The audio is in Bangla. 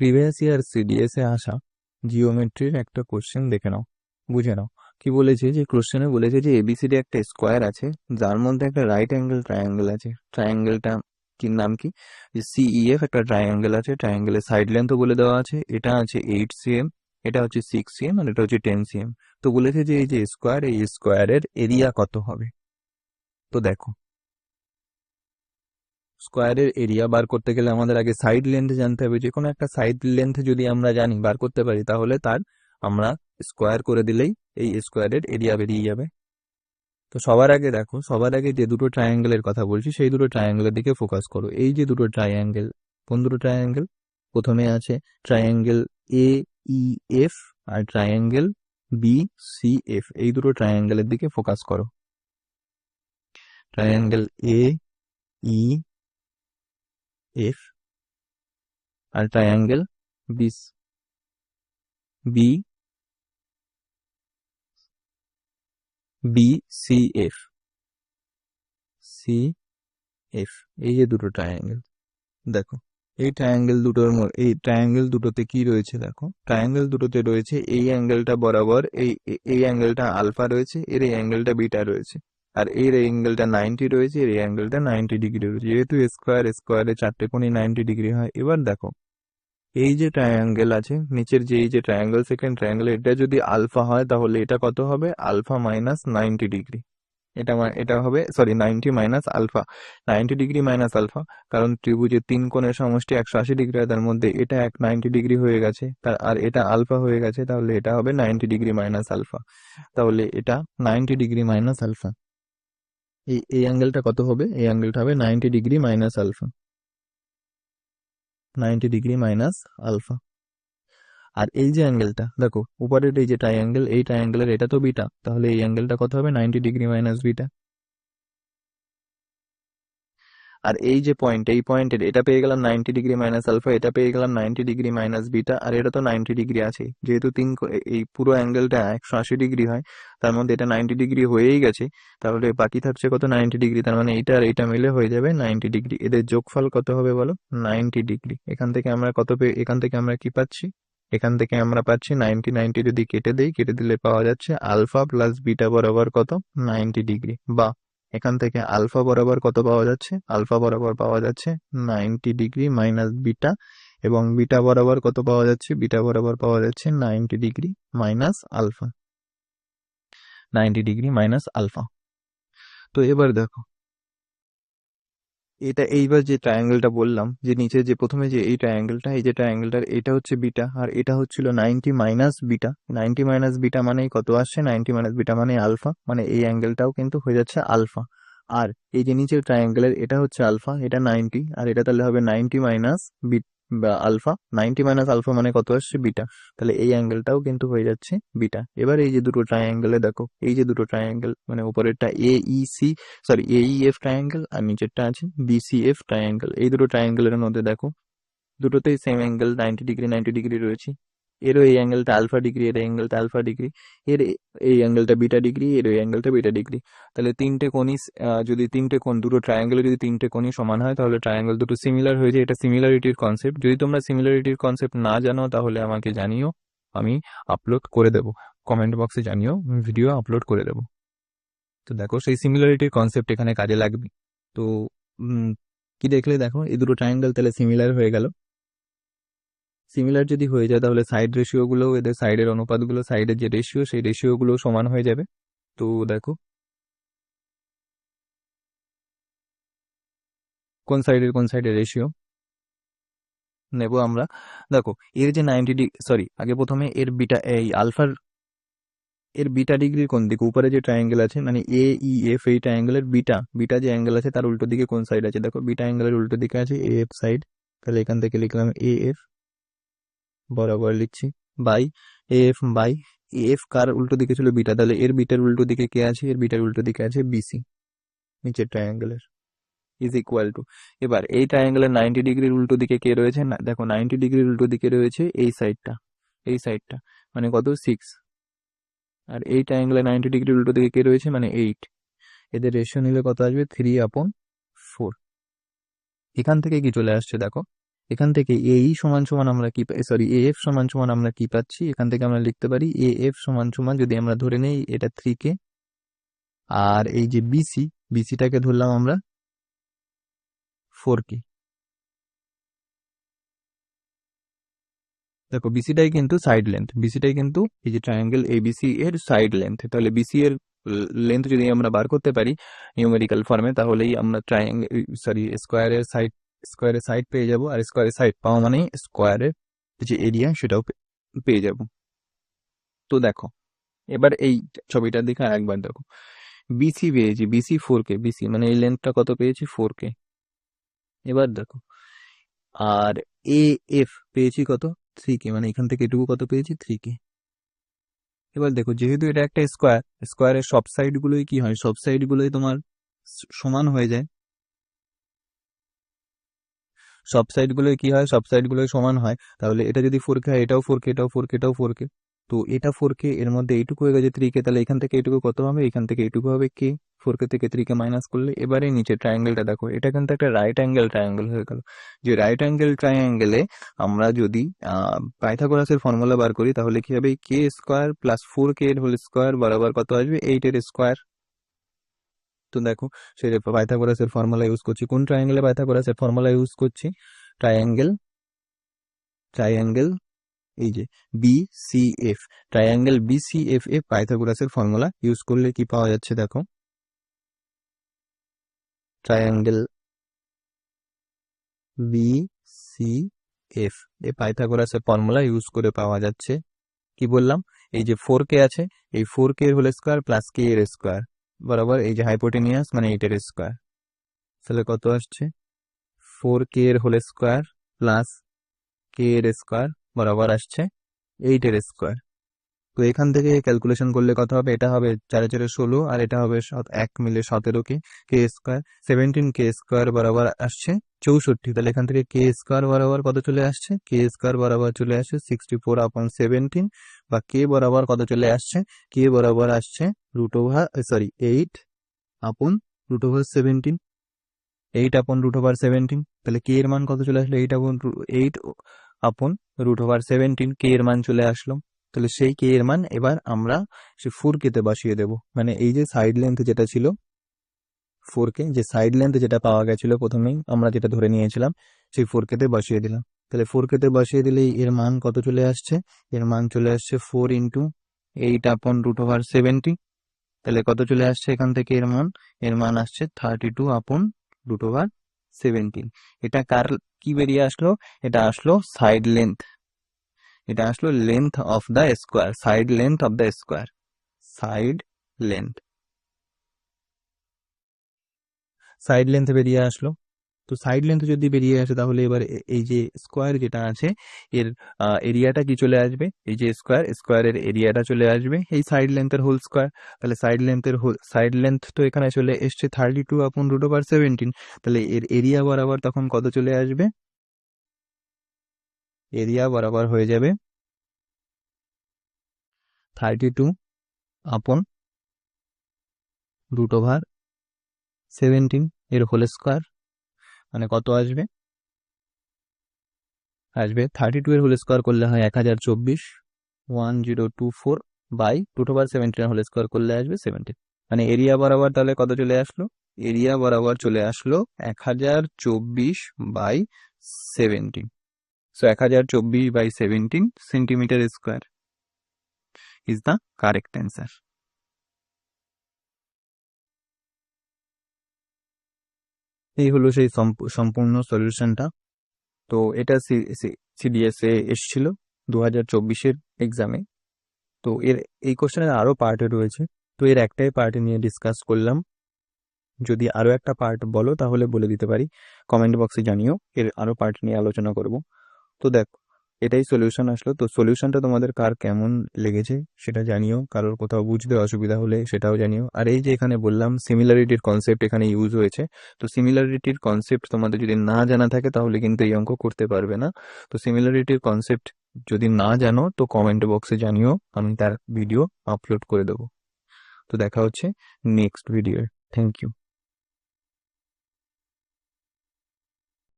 প্রিভিয়াস ইয়ার সিডিএস এ আসা জিওমেট্রির একটা কোশ্চেন দেখে নাও, বুঝে নাও। কি বলেছে, যে কোশ্চেনে বলেছে যে এবিসিডি একটা স্কোয়ার আছে যার মধ্যে একটা রাইট অ্যাঙ্গেল ট্রায়াঙ্গেল আছে। ট্রায়াঙ্গেলটা কি নাম কি, যে সিইএফ একটা ট্রায়াঙ্গেল আছে, ট্রায়াঙ্গেলের সাইড লেন্থও বলে দেওয়া আছে, এটা আছে 8 cm, এটা হচ্ছে 6 cm, আর এটা হচ্ছে 10 cm। তো বলেছে যে এই যে স্কোয়ার, এই স্কোয়ারের এরিয়া কত হবে। তো দেখো, স্কোয়ারের এরিয়া বার করতে গেলে আমাদের আগে সাইড লেন্থ জানতে হবে। যে কোনো একটা সাইড লেন্থ যদি আমরা জানি, বার করতে পারি, তাহলে তার আমরা স্কোয়ার করে দিলেই এই স্কোয়ারের এরিয়া বেরিয়ে যাবে। তো সবার আগে দেখো, সবার আগে যে দুটো ট্রায়াঙ্গেলের কথা বলছি সেই দুটো ট্রায়াঙ্গেলের দিকে ফোকাস করো। এই যে দুটো ট্রায়াঙ্গেল, কোন দুটো ট্রায়াঙ্গেল? প্রথমে আছে ট্রায়াঙ্গেল এ ই এফ আর ট্রায়াঙ্গেল বি সি এফ। এই দুটো ট্রায়াঙ্গেলের দিকে ফোকাস করো। ট্রায়াঙ্গেল এ ই এফ আর triangle B B B C F, C F, এই যে দুটো ট্রায়াঙ্গেল। দেখো এই ট্রায়াঙ্গেল দুটোতে কি রয়েছে, দেখো ট্রায়াঙ্গেল দুটোতে রয়েছে এই অ্যাঙ্গেলটা বরাবর এই অ্যাঙ্গেলটা আলফা রয়েছে, এর এই অ্যাঙ্গেলটা বিটা রয়েছে, আর এর অ্যাঙ্গেলটা 90 রয়েছে, এর অ্যাঙ্গেলটা 90 ডিগ্রি রয়েছে। যেহেতু স্কোয়ারে চারটে কোণই 90 ডিগ্রি হয়। এবার দেখো এই যে ট্রায়াঙ্গেল আছে নিচের, যে এই যে ট্রায়াঙ্গেল, সেকেন্ড ট্রায়াঙ্গেল, এটা যদি আলফা হয় তাহলে এটা কত হবে? Alpha minus 90 degree. এটা হবে, sorry, 90 minus alpha, 90 degree minus alpha. কারণ ত্রিভুজের তিন কোণের সমষ্টি 180 ডিগ্রি, তার মধ্যে এটা 90 ডিগ্রি হয়ে গেছে, আর এটা আলফা হয়ে গেছে, তাহলে এটা হবে 90 ডিগ্রি মাইনাস আলফা। তাহলে এটা 90 ডিগ্রি মাইনাস আলফা। এই অ্যাঙ্গেলটা কত হবে? এই অ্যাঙ্গেলটা হবে 90 degree minus alpha, 90 degree minus alpha. আর এই যে অ্যাঙ্গেলটা দেখো উপরের এই যে ট্রায়াঙ্গেল, এই ট্রায়াঙ্গেলের এটা তো বিটা, তাহলে এই অ্যাঙ্গেলটা কত হবে? 90 ডিগ্রি মাইনাস বিটা। আর এই যে পয়েন্ট, এই পয়েন্টের এটা পেয়ে গেলাম 90 ডিগ্রি মাইনাস আলফা, এটা পেয়ে গেলাম 90 ডিগ্রি মাইনাস বিটা, আর এটা তো 90 ডিগ্রি আছে। যেহেতু এই পুরো অ্যাঙ্গেলটা 180 ডিগ্রি হয়, তার মধ্যে এটা 90 ডিগ্রি হয়েই গেছে, তাহলে বাকি থাকছে কত? 90 ডিগ্রি। তার মানে এইটা আর এইটা মিলে হয়ে যাবে 90 ডিগ্রি। এদের যোগফল কত হবে বলো? 90 ডিগ্রি। এখান থেকে আমরা এখান থেকে আমরা কি পাচ্ছি? এখান থেকে আমরা পাচ্ছি 90 যদি কেটে দিলে পাওয়া যাচ্ছে আলফা প্লাস বিটা বরাবর কত? 90 ডিগ্রি। বা এখান থেকে আলফা বরাবর কত পাওয়া যাচ্ছে? আলফা বরাবর পাওয়া যাচ্ছে 90 ডিগ্রি মাইনাস বিটা, এবং বিটা বরাবর কত পাওয়া যাচ্ছে? বিটা বরাবর পাওয়া যাচ্ছে 90 degree minus alpha, 90 degree minus alpha. তো এবার দেখো এইবার যে ট্রায়াঙ্গেলটা বললাম, যে নিচে যে প্রথমে যে এই যে ট্রায়াঙ্গেলটার এটা হচ্ছে বিটা, আর এটা হচ্ছিল 90 মাইনাস বিটা। 90 মাইনাস বিটা মানেই কত আসছে? 90 মাইনাস বিটা মানে আলফা, মানে এই অ্যাঙ্গেলটাও কিন্তু হয়ে যাচ্ছে আলফা। আর এই যে নিচের ট্রায়াঙ্গেলের এটা হচ্ছে আলফা, এটা 90, আর এটা তাহলে হবে 90 মাইনাস আলফা। 90 মাইনাস আলফা মানে কত আসছে? বিটা। তাহলে এই অ্যাঙ্গেলটাও কিন্তু হয়ে যাচ্ছে বিটা। এবার এই যে দুটো ট্রায়াঙ্গেলে দেখো, এই যে দুটো ট্রায়াঙ্গেল, মানে উপরেরটা এইএফ ট্রায়াঙ্গেল, আর নিচেরটা আছে বিসিএফ ট্রায়াঙ্গেল। এই দুটো ট্রায়াঙ্গেলের মধ্যে দেখো দুটোতেই সেম অ্যাঙ্গেল 90 ডিগ্রি রয়েছে। এরও এই অ্যাঙ্গেলটা আলফা ডিগ্রি, এর অ্যাঙ্গেলটা আলফা ডিগ্রি, এই অ্যাঙ্গেলটা বিটা ডিগ্রি, এর এই অ্যাঙ্গেলটা বিটা ডিগ্রি। তাহলে তিনটে কোণই, যদি তিনটে কোণ, দুটো ট্রায়াঙ্গেলে যদি তিনটে কোণই সমান হয়, তাহলে ট্রায়াঙ্গেল দুটো সিমিলার হয়ে যায়। এটা সিমিলারিটির কনসেপ্ট। যদি তোমরা সিমিলারিটির কনসেপ্ট না জানো তাহলে আমাকে জানিও, আমি আপলোড করে দেবো। কমেন্ট বক্সে জানিও, ভিডিও আপলোড করে দেবো। তো দেখো সেই সিমিলারিটির কনসেপ্ট এখানে কাজে লাগবে। তো কি দেখলে, দেখো এই দুটো ট্রায়াঙ্গেল তাহলে সিমিলার হয়ে গেল। সিমিলার যদি হয়ে যায় তাহলে সাইড রেশিও গুলো, এদের সাইডের অনুপাতগুলো, সাইডের যে রেশিও, সেই রেশিও গুলো সমান হয়ে যাবে। তো দেখো কোন সাইডের রেশিও নেব আমরা। দেখো এর যে 90 ডিগ্রি, সরি, আগে প্রথমে এর বিটা, এই আলফার এর বিটা ডিগ্রির কোন দিকে? উপরে যে ট্রায়াঙ্গেল আছে, মানে এ ই এফ, এই ট্রায়াঙ্গেলের বিটা যে অ্যাঙ্গেল আছে তার উল্টো দিকে কোন সাইড আছে? দেখো বিটা অ্যাঙ্গেলের উল্টো দিকে আছে এ এফ সাইড। তাহলে এখান থেকে লিখলাম এ এফ, বরাবর লিখছি, বাই এফ, বাই এফ কার উল্টো দিকে ছিল? বিটা। তাহলে এর বিটার উল্টো দিকে কে আছে? এর বিটার উল্টো দিকে আছে বিসি, নিচের ট্রায়াঙ্গেলের, ইজ ইকুয়াল টু। এবার এই ট্রায়াঙ্গেলের 90 ডিগ্রির উল্টো দিকে কে রয়েছে? না, দেখো 90 ডিগ্রির উল্টো দিকে রয়েছে এই সাইডটা, মানে কত? 6। আর এই ট্রায়াঙ্গেলের 90 ডিগ্রির উল্টো দিকে কে রয়েছে? মানে 8। এদের রেশিও নিলে কত আসবে? 3/4। এখান থেকে কি চলে আসছে দেখো, এখান থেকে এই সমান সমান আমরা কি সরি এএফ সমান সমান আমরা কি পাচ্ছি, এখান থেকে আমরা লিখতে পারি এএফ সমান সমান, যদি আমরা ধরে নেই এটা 3K, আর এই যে বিসিটাকে ধরলাম আমরা 4K। দেখো বিসিটাই কিন্তু সাইড লেন্থ, বিসিটাই কিন্তু এই যে ট্রায়াঙ্গেল এবিসি এর সাইড লেন্থ। তাহলে বিসি এর লেন্থ যদি আমরা বার করতে পারি নিউমেরিক্যাল ফর্মে, তাহলেই আমরা স্কোয়ারের সাইড পেয়ে যাব, আর স্কোয়ারের সাইড পাওয়া মানেই স্কোয়ারের যে এরিয়া সেটাও পেয়ে যাব। তো দেখো এবার এই ছবিটার দিকে আরেকবার দেখো, বিসি পেয়েছি, বিসি 4K, বিসি মানে এই লেন্থটা কত পেয়েছি 4K। এবার দেখো আর এ এফ পেয়েছি কত 3K, মানে এখান থেকে এটুকু কত পেয়েছি 3K। এবার দেখো যেহেতু এটা একটা স্কোয়ারের সব সাইড গুলোই কি হয়, সব সাইড গুলোই তোমার সমান হয়ে যায়, সব সাইড গুলোই কি হয়, সব সাইড গুলোই সমান হয়। তাহলে এটা যদি 4K হয়, এটাও 4K, এটাও 4K, এটাও 4K, তো এটা 4K, এর মধ্যে এইটুকু হয়ে গেছে 3K, তাহলে এখান থেকে এইটুকু কত হবে, এখান থেকে এইটুকু হবে K, 4K থেকে 3K মাইনাস করলে। এবারে নিচে ট্রায়াঙ্গেলটা দেখো, এটা কিন্তু একটা রাইট অ্যাঙ্গেল ট্রায়াঙ্গেল হয়ে গেল। যে রাইট অ্যাঙ্গেল ট্রায়াঙ্গেলে আমরা যদি পাইথাগোরাসের ফর্মুলা বার করি, তাহলে কি হবে, K স্কোয়ার প্লাস 4K এর হোল স্কোয়ার বরাবর কত আসবে, 8 এর স্কোয়ার। তো দেখো সেই পাইথাগোরাসের ফর্মুলা ইউজ করছি, কোন ট্রায়াঙ্গেলে পাইথাগোরাসের ফর্মুলা ইউজ করছি, ট্রায়াঙ্গেল এই যে বিসিএফ, ট্রায়াঙ্গেল বিসিএফ এ পাইথাগোরাসের ফর্মুলা ইউজ করলে কি পাওয়া যাচ্ছে দেখো, ট্রায়াঙ্গেল বিসিএফ এ পাইথাগোরাসের ফর্মুলা ইউজ করে পাওয়া যাচ্ছে, কি বললাম, এই যে 4K আছে, এই 4K এর হোল স্কোয়ার প্লাস K এর স্কোয়ার বরাবর এই যে হাইপোটেনিয়াস মানে 8 এর স্কোয়ার, তাহলে কত আসছে 4K এর হোল স্কোয়ার প্লাস K এর স্কোয়ার বরাবর আসছে 8 এর স্কোয়ার। তো এখান থেকে ক্যালকুলেশন করলে কত হবে, এটা হবে 4 4 16, আর এটা হবে 1 মিলে 17K, K square 17K square বরাবর আসছে 64। তাহলে এখান থেকে K স্কোয়ার বরাবর কত চলে আসছে, K স্কোয়ার বরাবর চলে আসছে 64/17, বা K বরাবর কত চলে আসছে, K বরাবর আসছে √8/17, 8/17। তাহলে K এর মান কত চলে আসলো, 8/17, K এর মান চলে আসলো। তাহলে সেই K এর মান এবার আমরা সে 4K তে বসিয়ে দেব, মানে এই যে সাইড লেন্থ যেটা ছিল 4K, যে সাইড লেন্থ যেটা পাওয়া গেছিল প্রথমেই আমরা যেটা ধরে নিয়েছিলাম, সেই 4K তে বসিয়ে দিলাম। তাহলে 4K তে বসিয়ে দিলেই এর মান কত চলে আসছে, এর মান চলে আসছে 4 × 8/17। তাহলে কত চলে আসছে এখান থেকে এর মান আসছে 32/17। এটা কার কি বেরিয়ে আসলো, এটা আসলো সাইড লেন্থ, এটা আসলো length of the square, side length of the square, side length, side length বেরিয়ে আসলো। তো সাইড লেন্থ যদি বেরিয়ে আসে, তাহলে এবার এই যে স্কোয়ার যেটা আছে এর এরিয়াটা কি চলে আসবে, এই যে স্কোয়ারের এরিয়াটা চলে আসবে এই সাইড লেন্থের হোল স্কোয়ার। তাহলে সাইড লেন্থ তো এখানে চলে এসছে 32/17, তাহলে এর এরিয়া বরাবর তখন কত চলে আসবে, এরিয়া বরাবর হয়ে যাবে 32/17 এর হোল স্কোয়ার, মানে কত আসবে, 32 এর হোল স্কোয়ার করলে হয় 1024, 1024/√17 হোল স্কোয়ার করলে আসবে 17। মানে এরিয়া বরাবর তাহলে কত চলে আসলো, এরিয়া বরাবর চলে আসলো 1024/17। So 1024/17 centimetre square is the correct answer. এই হলো সেই সম্পূর্ণ সলিউশনটা। তো এটা সিডিএস এ এসেছিল 2024-এর এক্সামে। তো এই কোশ্চেনের আরো পার্ট রয়েছে, তো এর একটাই পার্ট নিয়ে ডিসকাস করলাম। যদি আরো একটা পার্ট বলো তাহলে বলে দিতে পারি, কমেন্ট বক্সে জানিও, এর আরো পার্ট নিয়ে আলোচনা করব। তো দেখো এটাই সলিউশন আসলো। তো সলিউশনটা তোমাদের কার কেমন লেগেছে সেটা জানিও, কারোর কোথাও বুঝতে অসুবিধা হলে সেটাও জানিও। আর এই যে এখানে বললাম সিমিলারিটির কনসেপ্ট এখানে ইউজ হয়েছে, তো সিমিলারিটির কনসেপ্ট তোমাদের যদি না জানা থাকে তাহলে কিন্তু এই অঙ্ক করতে পারবে না। তো সিমিলারিটির কনসেপ্ট যদি না জানো তো কমেন্ট বক্সে জানিও, আমি তার ভিডিও আপলোড করে দেবো। তো দেখা হচ্ছে নেক্সট ভিডিও। Thank you.